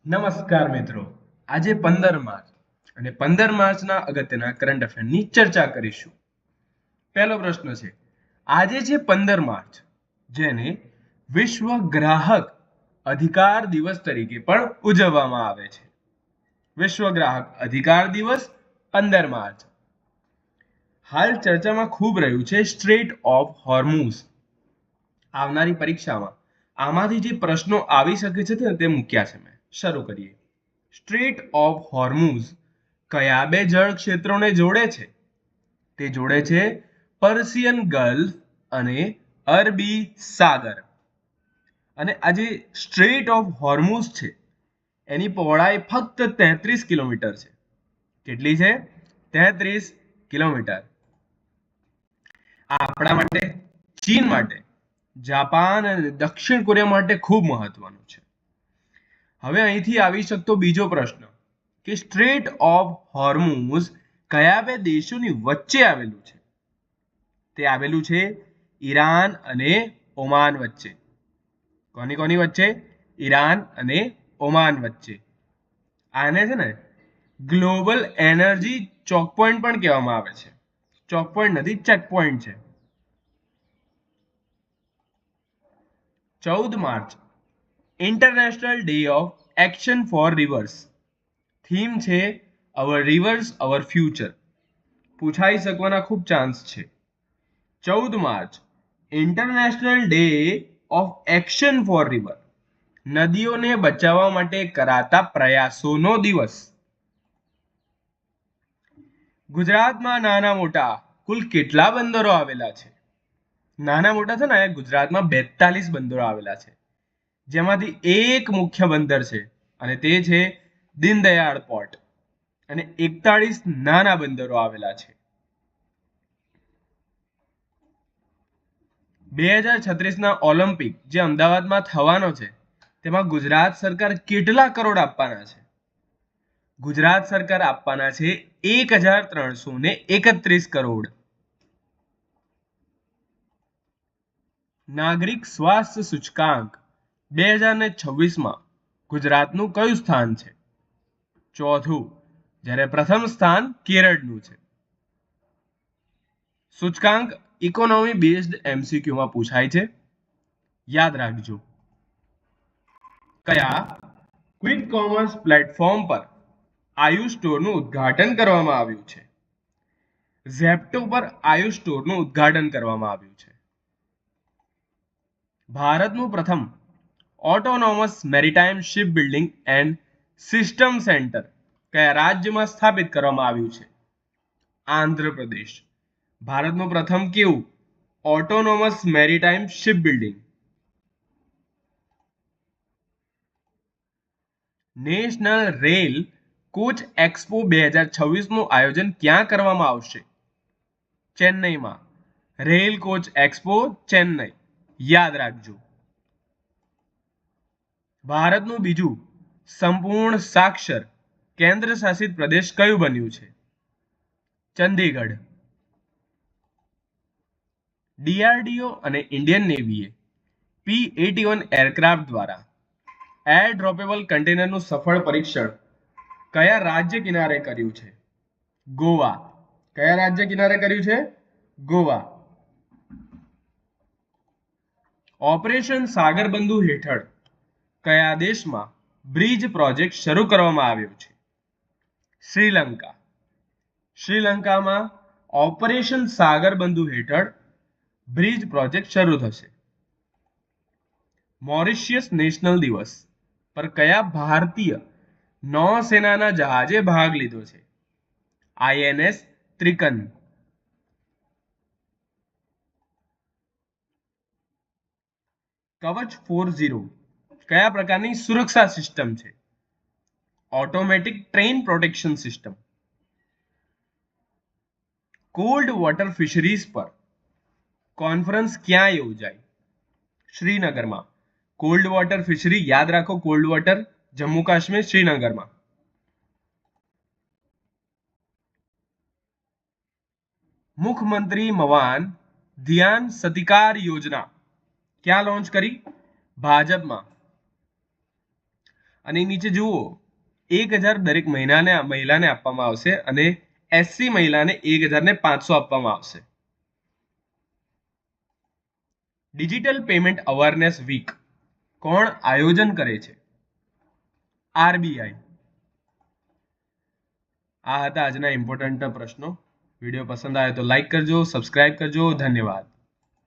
નમસ્કાર મિત્રો, આજે 15 માર્ચ અને 15 માર્ચના અગત્યના કરંટ અફેરની ચર્ચા કરીશું. પહેલો પ્રશ્ન છે, આજે છે 15 માર્ચ, જેને વિશ્વ ગ્રાહક અધિકાર દિવસ તરીકે પણ ઉજવવામાં આવે છે. વિશ્વ ગ્રાહક અધિકાર દિવસ 15 માર્ચ. હાલ ચર્ચામાં ખૂબ રહ્યું છે સ્ટ્રેટ ઓફ હોર્મુઝ. આવનારી પરીક્ષામાં આમાંથી જે પ્રશ્નો આવી શકે છે તે મૂક્યા છે મેં. શરૂ કરીએ. સ્ટ્રેટ ઓફ હોર્મુઝ કયા બે જળ ક્ષેત્રોને જોડે છે? તે જોડે છે પર્શિયન ગલ્ફ અને અરબી સાગર. અને આ જે સ્ટ્રેટ ઓફ હોર્મુઝ છે એની પહોળાઈ ફક્ત 33 કિલોમીટર છે. કેટલી છે? 33 કિલોમીટર. આપણા માટે, ચીન માટે, જાપાન અને દક્ષિણ કોરિયા માટે ખૂબ મહત્વનું છે. હવે અહીંથી આવી શકતો બીજો પ્રશ્ન કે સ્ટ્રેટ ઓફ હોર્મુઝ કયા બે દેશોની વચ્ચે આવેલું છે? તે આવેલું છે ઈરાન અને ઓમાન વચ્ચે. કોની કોની વચ્ચે? ઈરાન અને ઓમાન વચ્ચે. આને છે ને ગ્લોબલ એનર્જી ચોક પોઈન્ટ પણ કહેવામાં આવે છે. ચોક પોઈન્ટ નથી, ચેક પોઈન્ટ છે. 14 March international day of action for rivers. Theme છે અવર રિવર્સ અવર ફ્યુચર. પૂછાઈ શકવાના ખૂબ ચાન્સ છે. 14 March international day of action for river. નદીઓને બચાવવા માટે કરાતા પ્રયાસોનો દિવસ. ગુજરાતમાં નાના મોટા કુલ કેટલા બંદરો આવેલા છે? નાના મોટા છે ને, ગુજરાતમાં 42 બંદરો આવેલા છે, જેમાંથી એક મુખ્ય બંદર છે અને તે છે દીનદયાળ પોર્ટ. અને 41 નાના બંદરો આવેલા છે. 2036ના ઓલિમ્પિક જે અમદાવાદમાં થવાનો છે તેમાં ગુજરાત સરકાર કેટલા કરોડ આપવાના છે? ગુજરાત સરકાર આપવાના છે 1331 કરોડ. નાગરિક સ્વાસ્થ્ય સૂચકાંક 2026માં ગુજરાતનું કયું સ્થાન છે? ચોથું, જ્યારે પ્રથમ સ્થાન કેરળનું છે. સૂચકાંક ઇકોનોમી બેઝડ એમસીક્યુમાં પૂછાય છે, યાદ રાખજો. કયા ક્વિક કોમર્સ પ્લેટફોર્મ પર આયુષ સ્ટોરનું ઉદ્ઘાટન કરવામાં આવ્યું છે? ઝેપ્ટો પર આયુષ સ્ટોરનું ઉદ્ઘાટન કરવામાં આવ્યું છે. ભારતનું પ્રથમ autonomous maritime ship building and system centre કયા રાજ્યમાં સ્થાપિત કરવામાં આવ્યું છે? આંધ્રપ્રદેશ. ભારતનું પ્રથમ કેવું autonomous maritime ship building. National rail coach expo 2026નું આયોજન ક્યાં કરવામાં આવશે? ચેન્નઈમાં. રેલ કોચ એક્સપો ચેન્નઈ, યાદ રાખજો. ભારતનું બીજું સંપૂર્ણ સાક્ષર કેન્દ્ર શાસિત પ્રદેશ કયું બન્યું છે? ચંદીગઢ. ડીઆરડીઓ અને ઇન્ડિયન નેવીએ P-81 એરક્રાફ્ટ દ્વારા એર ડ્રોપેબલ કન્ટેનરનું સફળ પરીક્ષણ કયા રાજ્ય કિનારે કર્યું છે? ગોવા. કયા રાજ્ય કિનારે કર્યું છે? ગોવા. ઓપરેશન સાગરબંધુ હેઠળ કયા દેશમાં બ્રિજ પ્રોજેક્ટ શરૂ કરવામાં આવ્યો છે? શ્રીલંકા. શ્રીલંકામાં ઓપરેશન સાગરબંધુ હેઠળ બ્રિજ પ્રોજેક્ટ શરૂ થશે. મોરિશિયસ નેશનલ દિવસ પર કયા ભારતીય નૌસેનાના જહાજે ભાગ લીધો છે? INS ત્રિકન. કવચ 40 કયા પ્રકારની સુરક્ષા સિસ્ટમ છે? Automatic train protection system. Cold water fisheries પર કોન્ફરન્સ ક્યાં યોજાઈ? શ્રીનગરમાં. કોલ્ડ વોટર ફિશરી, યાદ રાખો, કોલ્ડ વોટર જમ્મુ કાશ્મીર, શ્રીનગરમાં. મુખ્યમંત્રી મવાન ધ્યાન સતિકાર યોજના ક્યાં લોન્ચ કરી? ભાજપમાં. અને નીચે જુઓ 1000 દરેક મહિલાને આપવામાં આવશે અને SC મહિલાને 1500 આપવામાં આવશે. ડિજિટલ પેમેન્ટ અવેરનેસ વીક કોણ આયોજન કરે છે? RBI. આ હતા આજના ઇમ્પોર્ટન્ટ પ્રશ્નો. વિડીયો પસંદ આવે તો લાઈક કરજો, સબસ્ક્રાઇબ કરજો. ધન્યવાદ.